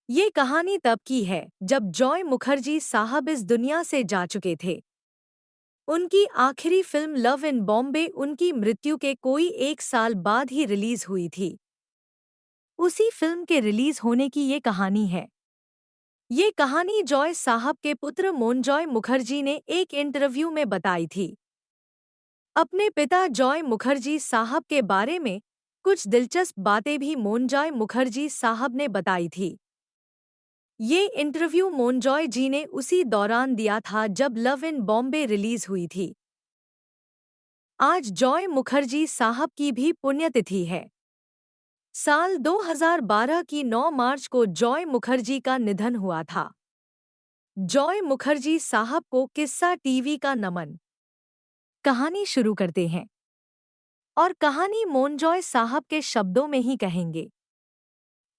ये कहानी तब की है जब जॉय मुखर्जी साहब इस दुनिया से जा चुके थे। उनकी आखिरी फिल्म लव इन बॉम्बे उनकी मृत्यु के कोई एक साल बाद ही रिलीज हुई थी। उसी फिल्म के रिलीज होने की ये कहानी है। ये कहानी जॉय साहब के पुत्र मोनजॉय मुखर्जी ने एक इंटरव्यू में बताई थी। अपने पिता जॉय मुखर्जी साहब के बारे में कुछ दिलचस्प बातें भी मोनजॉय मुखर्जी साहब ने बताई थी। ये इंटरव्यू मोनजॉय जी ने उसी दौरान दिया था जब लव इन बॉम्बे रिलीज हुई थी। आज जॉय मुखर्जी साहब की भी पुण्यतिथि है। साल 2012 की 9 मार्च को जॉय मुखर्जी का निधन हुआ था। जॉय मुखर्जी साहब को किस्सा टीवी का नमन। कहानी शुरू करते हैं और कहानी मोनजॉय साहब के शब्दों में ही कहेंगे,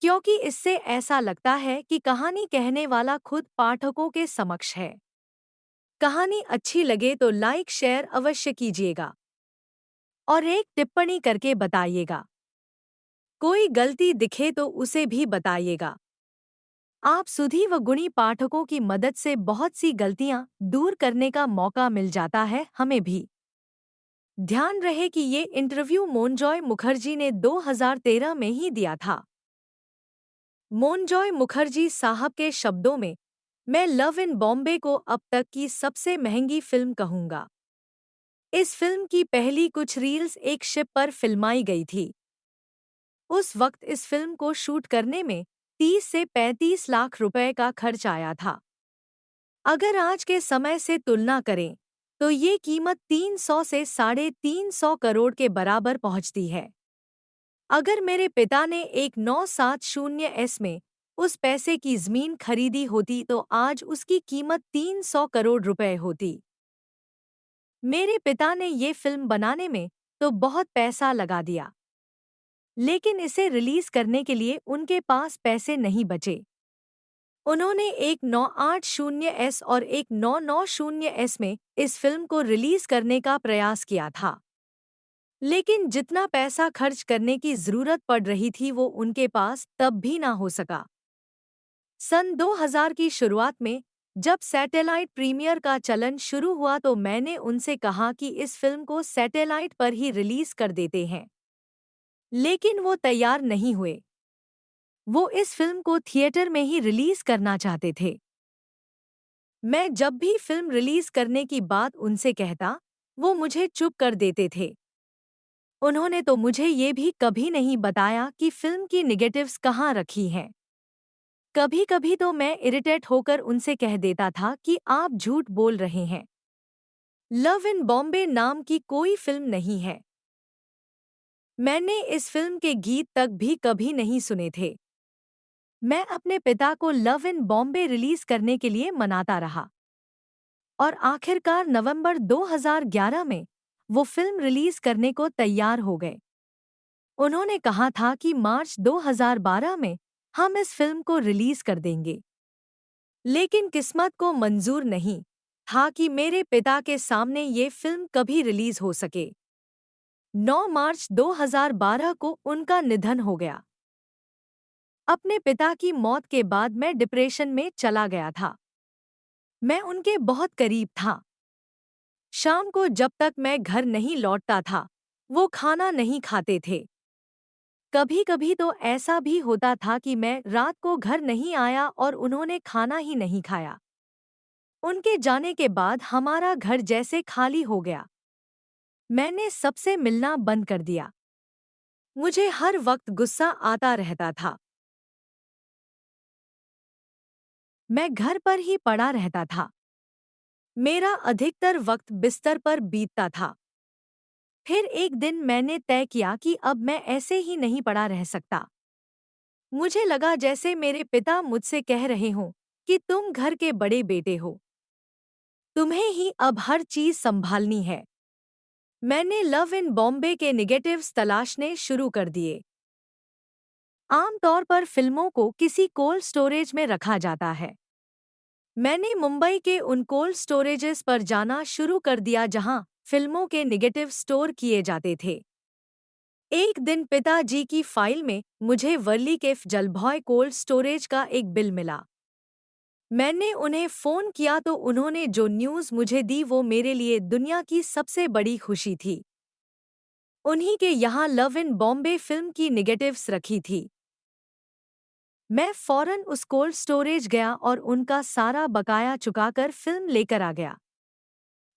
क्योंकि इससे ऐसा लगता है कि कहानी कहने वाला खुद पाठकों के समक्ष है। कहानी अच्छी लगे तो लाइक शेयर अवश्य कीजिएगा और एक टिप्पणी करके बताइएगा। कोई गलती दिखे तो उसे भी बताइएगा। आप सुधी व गुणी पाठकों की मदद से बहुत सी गलतियां दूर करने का मौका मिल जाता है हमें भी। ध्यान रहे कि ये इंटरव्यू मोनजॉय मुखर्जी ने 2013 में ही दिया था। मोनजॉय मुखर्जी साहब के शब्दों में, मैं लव इन बॉम्बे को अब तक की सबसे महंगी फिल्म कहूंगा। इस फिल्म की पहली कुछ रील्स एक शिप पर फिल्माई गई थी। उस वक्त इस फिल्म को शूट करने में 30 से 35 लाख रुपए का खर्च आया था। अगर आज के समय से तुलना करें तो ये कीमत 300 से 350 करोड़ के बराबर पहुंचती है। अगर मेरे पिता ने एक 970S में उस पैसे की जमीन खरीदी होती तो आज उसकी कीमत 300 करोड़ रुपए होती। मेरे पिता ने ये फिल्म बनाने में तो बहुत पैसा लगा दिया, लेकिन इसे रिलीज करने के लिए उनके पास पैसे नहीं बचे। उन्होंने एक 980S और एक 990S में इस फिल्म को रिलीज करने का प्रयास किया था, लेकिन जितना पैसा खर्च करने की जरूरत पड़ रही थी वो उनके पास तब भी ना हो सका। सन 2000 की शुरुआत में जब सैटेलाइट प्रीमियर का चलन शुरू हुआ तो मैंने उनसे कहा कि इस फिल्म को सैटेलाइट पर ही रिलीज कर देते हैं, लेकिन वो तैयार नहीं हुए। वो इस फिल्म को थिएटर में ही रिलीज करना चाहते थे। मैं जब भी फिल्म रिलीज करने की बात उनसे कहता, वो मुझे चुप कर देते थे। उन्होंने तो मुझे ये भी कभी नहीं बताया कि फिल्म की नेगेटिव्स कहाँ रखी हैं। कभी कभी तो मैं इरिटेट होकर उनसे कह देता था कि आप झूठ बोल रहे हैं। लव इन बॉम्बे नाम की कोई फिल्म नहीं है। मैंने इस फिल्म के गीत तक भी कभी नहीं सुने थे। मैं अपने पिता को लव इन बॉम्बे रिलीज करने के लिए मनाता रहा और आखिरकार नवंबर 2011 में वो फिल्म रिलीज करने को तैयार हो गए। उन्होंने कहा था कि मार्च 2012 में हम इस फिल्म को रिलीज कर देंगे, लेकिन किस्मत को मंजूर नहीं था कि मेरे पिता के सामने ये फिल्म कभी रिलीज हो सके। 9 मार्च 2012 को उनका निधन हो गया। अपने पिता की मौत के बाद मैं डिप्रेशन में चला गया था। मैं उनके बहुत करीब था। शाम को जब तक मैं घर नहीं लौटता था, वो खाना नहीं खाते थे। कभी कभी तो ऐसा भी होता था कि मैं रात को घर नहीं आया और उन्होंने खाना ही नहीं खाया। उनके जाने के बाद हमारा घर जैसे खाली हो गया। मैंने सबसे मिलना बंद कर दिया। मुझे हर वक्त गुस्सा आता रहता था। मैं घर पर ही पड़ा रहता था। मेरा अधिकतर वक्त बिस्तर पर बीतता था। फिर एक दिन मैंने तय किया कि अब मैं ऐसे ही नहीं पड़ा रह सकता। मुझे लगा जैसे मेरे पिता मुझसे कह रहे हों कि तुम घर के बड़े बेटे हो, तुम्हें ही अब हर चीज संभालनी है। मैंने लव इन बॉम्बे के नेगेटिव्स तलाशने शुरू कर दिए। आमतौर पर फिल्मों को किसी कोल्ड स्टोरेज में रखा जाता है। मैंने मुंबई के उन कोल्ड स्टोरेजेस पर जाना शुरू कर दिया जहां फिल्मों के नेगेटिव स्टोर किए जाते थे। एक दिन पिताजी की फाइल में मुझे वर्ली के जलभॉय कोल्ड स्टोरेज का एक बिल मिला। मैंने उन्हें फ़ोन किया तो उन्होंने जो न्यूज़ मुझे दी वो मेरे लिए दुनिया की सबसे बड़ी खुशी थी। उन्हीं के यहाँ लव इन बॉम्बे फ़िल्म की नेगेटिव्स रखी थी। मैं फ़ौरन उस कोल्ड स्टोरेज गया और उनका सारा बकाया चुकाकर फ़िल्म लेकर आ गया।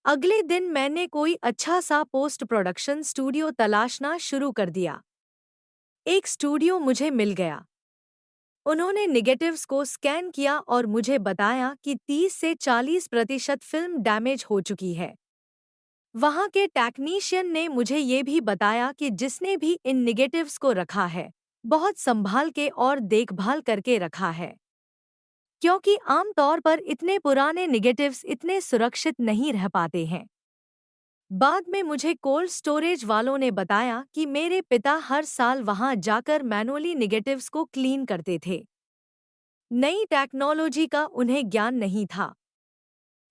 अगले दिन मैंने कोई अच्छा सा पोस्ट प्रोडक्शन स्टूडियो तलाशना शुरू कर दिया। एक स्टूडियो मुझे मिल गया। उन्होंने नेगेटिव्स को स्कैन किया और मुझे बताया कि 30 से 40% फ़िल्म डैमेज हो चुकी है। वहाँ के टेक्नीशियन ने मुझे ये भी बताया कि जिसने भी इन नेगेटिव्स को रखा है, बहुत संभाल के और देखभाल करके रखा है। क्योंकि आमतौर पर इतने पुराने नेगेटिव्स इतने सुरक्षित नहीं रह पाते हैं। बाद में मुझे कोल्ड स्टोरेज वालों ने बताया कि मेरे पिता हर साल वहां जाकर मैनुअली नेगेटिव्स को क्लीन करते थे। नई टेक्नोलॉजी का उन्हें ज्ञान नहीं था,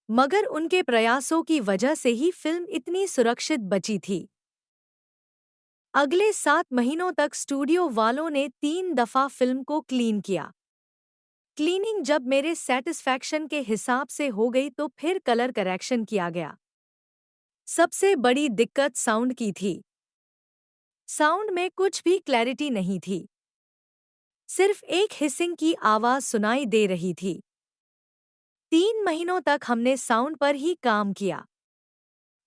मगर उनके प्रयासों की वजह से ही फिल्म इतनी सुरक्षित बची थी। अगले 7 महीनों तक स्टूडियो वालों ने 3 दफा फिल्म को क्लीन किया। क्लीनिंग जब मेरे सेटिस्फैक्शन के हिसाब से हो गई तो फिर कलर करेक्शन किया गया। सबसे बड़ी दिक्कत साउंड की थी। साउंड में कुछ भी क्लैरिटी नहीं थी। सिर्फ एक हिसिंग की आवाज सुनाई दे रही थी। 3 महीनों तक हमने साउंड पर ही काम किया।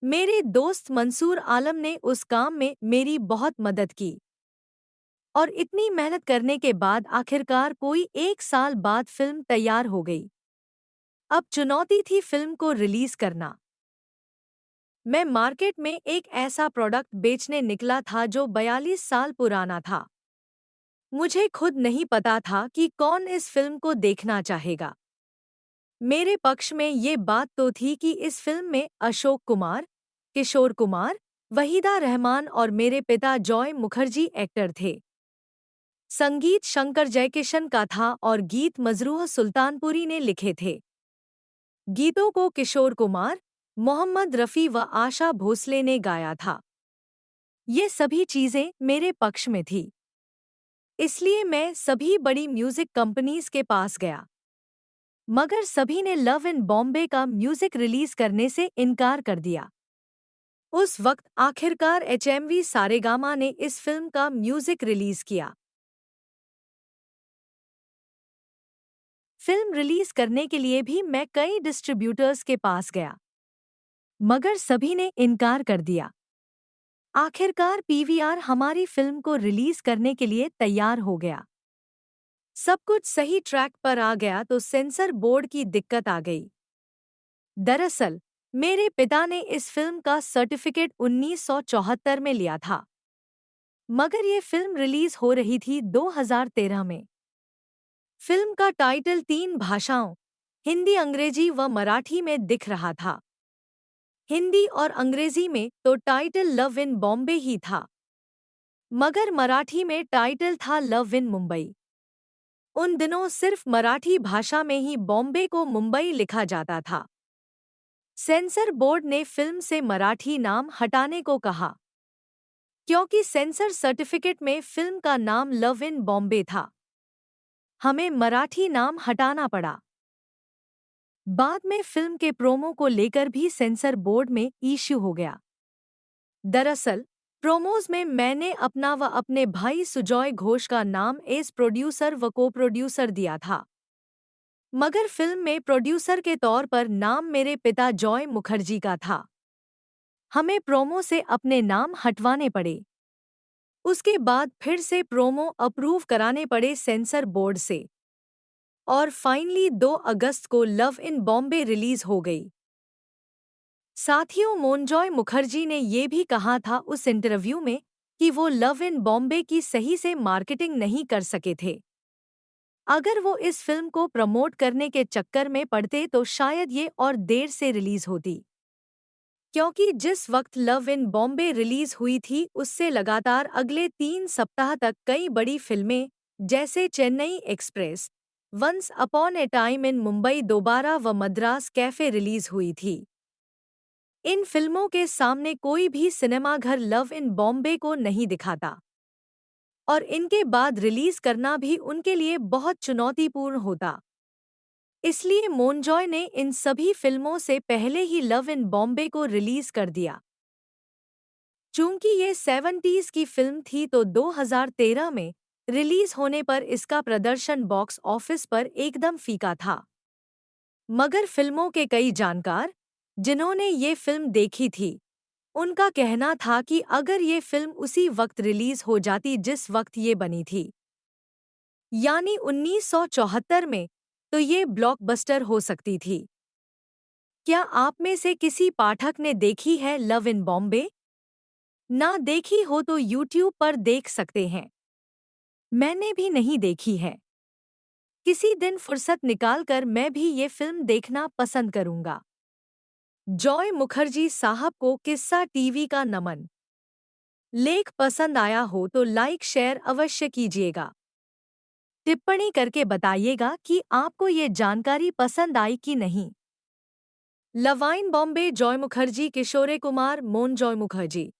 मेरे दोस्त मंसूर आलम ने उस काम में मेरी बहुत मदद की। और इतनी मेहनत करने के बाद आखिरकार कोई 1 साल बाद फिल्म तैयार हो गई। अब चुनौती थी फिल्म को रिलीज करना। मैं मार्केट में एक ऐसा प्रोडक्ट बेचने निकला था जो 42 साल पुराना था। मुझे खुद नहीं पता था कि कौन इस फिल्म को देखना चाहेगा। मेरे पक्ष में ये बात तो थी कि इस फिल्म में अशोक कुमार, किशोर कुमार, वहीदा रहमान और मेरे पिता जॉय मुखर्जी एक्टर थे। संगीत शंकर जयकिशन का था और गीत मजरूह सुल्तानपुरी ने लिखे थे। गीतों को किशोर कुमार, मोहम्मद रफ़ी व आशा भोसले ने गाया था। ये सभी चीज़ें मेरे पक्ष में थी। इसलिए मैं सभी बड़ी म्यूजिक कंपनीज के पास गया, मगर सभी ने लव इन बॉम्बे का म्यूजिक रिलीज करने से इनकार कर दिया। उस वक्त आखिरकार एचएमवी सारेगामा ने इस फिल्म का म्यूजिक रिलीज किया। फिल्म रिलीज करने के लिए भी मैं कई डिस्ट्रीब्यूटर्स के पास गया, मगर सभी ने इनकार कर दिया। आखिरकार पीवीआर हमारी फिल्म को रिलीज करने के लिए तैयार हो गया। सब कुछ सही ट्रैक पर आ गया तो सेंसर बोर्ड की दिक्कत आ गई। दरअसल मेरे पिता ने इस फिल्म का सर्टिफिकेट 1974 में लिया था, मगर ये फिल्म रिलीज हो रही थी 2013 में। फिल्म का टाइटल 3 भाषाओं हिंदी, अंग्रेजी व मराठी में दिख रहा था। हिंदी और अंग्रेजी में तो टाइटल लव इन बॉम्बे ही था, मगर मराठी में टाइटल था लव इन मुंबई। उन दिनों सिर्फ मराठी भाषा में ही बॉम्बे को मुंबई लिखा जाता था। सेंसर बोर्ड ने फिल्म से मराठी नाम हटाने को कहा, क्योंकि सेंसर सर्टिफिकेट में फिल्म का नाम लव इन बॉम्बे था। हमें मराठी नाम हटाना पड़ा। बाद में फिल्म के प्रोमो को लेकर भी सेंसर बोर्ड में इश्यू हो गया। दरअसल प्रोमोज में मैंने अपना व अपने भाई सुजॉय घोष का नाम एज प्रोड्यूसर व को प्रोड्यूसर दिया था, मगर फिल्म में प्रोड्यूसर के तौर पर नाम मेरे पिता जॉय मुखर्जी का था। हमें प्रोमो से अपने नाम हटवाने पड़े। उसके बाद फिर से प्रोमो अप्रूव कराने पड़े सेंसर बोर्ड से, और फाइनली 2 अगस्त को लव इन बॉम्बे रिलीज हो गई। साथियों, मोनजॉय मुखर्जी ने ये भी कहा था उस इंटरव्यू में कि वो लव इन बॉम्बे की सही से मार्केटिंग नहीं कर सके थे। अगर वो इस फिल्म को प्रमोट करने के चक्कर में पड़ते तो शायद ये और देर से रिलीज होती, क्योंकि जिस वक्त लव इन बॉम्बे रिलीज हुई थी उससे लगातार अगले 3 सप्ताह तक कई बड़ी फिल्में जैसे Chennai express, once upon a time in Mumbai Dobaara व मद्रास कैफे रिलीज हुई थी। इन फिल्मों के सामने कोई भी सिनेमाघर लव इन बॉम्बे को नहीं दिखाता और इनके बाद रिलीज करना भी उनके लिए बहुत चुनौतीपूर्ण होता। इसलिए मोनजॉय ने इन सभी फिल्मों से पहले ही लव इन बॉम्बे को रिलीज कर दिया। चूंकि ये 70s की फिल्म थी तो 2013 में रिलीज होने पर इसका प्रदर्शन बॉक्स ऑफिस पर एकदम फीका था। मगर फिल्मों के कई जानकार जिन्होंने ये फिल्म देखी थी, उनका कहना था कि अगर ये फिल्म उसी वक्त रिलीज हो जाती जिस वक्त ये बनी थी, यानी 1974 में, तो ये ब्लॉकबस्टर हो सकती थी। क्या आप में से किसी पाठक ने देखी है लव इन बॉम्बे? ना देखी हो तो यूट्यूब पर देख सकते हैं। मैंने भी नहीं देखी है। किसी दिन फुर्सत निकालकर मैं भी ये फिल्म देखना पसंद करूंगा। जॉय मुखर्जी साहब को किस्सा टीवी का नमन। लेख पसंद आया हो तो लाइक शेयर अवश्य कीजिएगा। टिप्पणी करके बताइएगा कि आपको ये जानकारी पसंद आई कि नहीं। लव इन बॉम्बे, जॉय मुखर्जी, किशोरे कुमार, मोन जॉय मुखर्जी।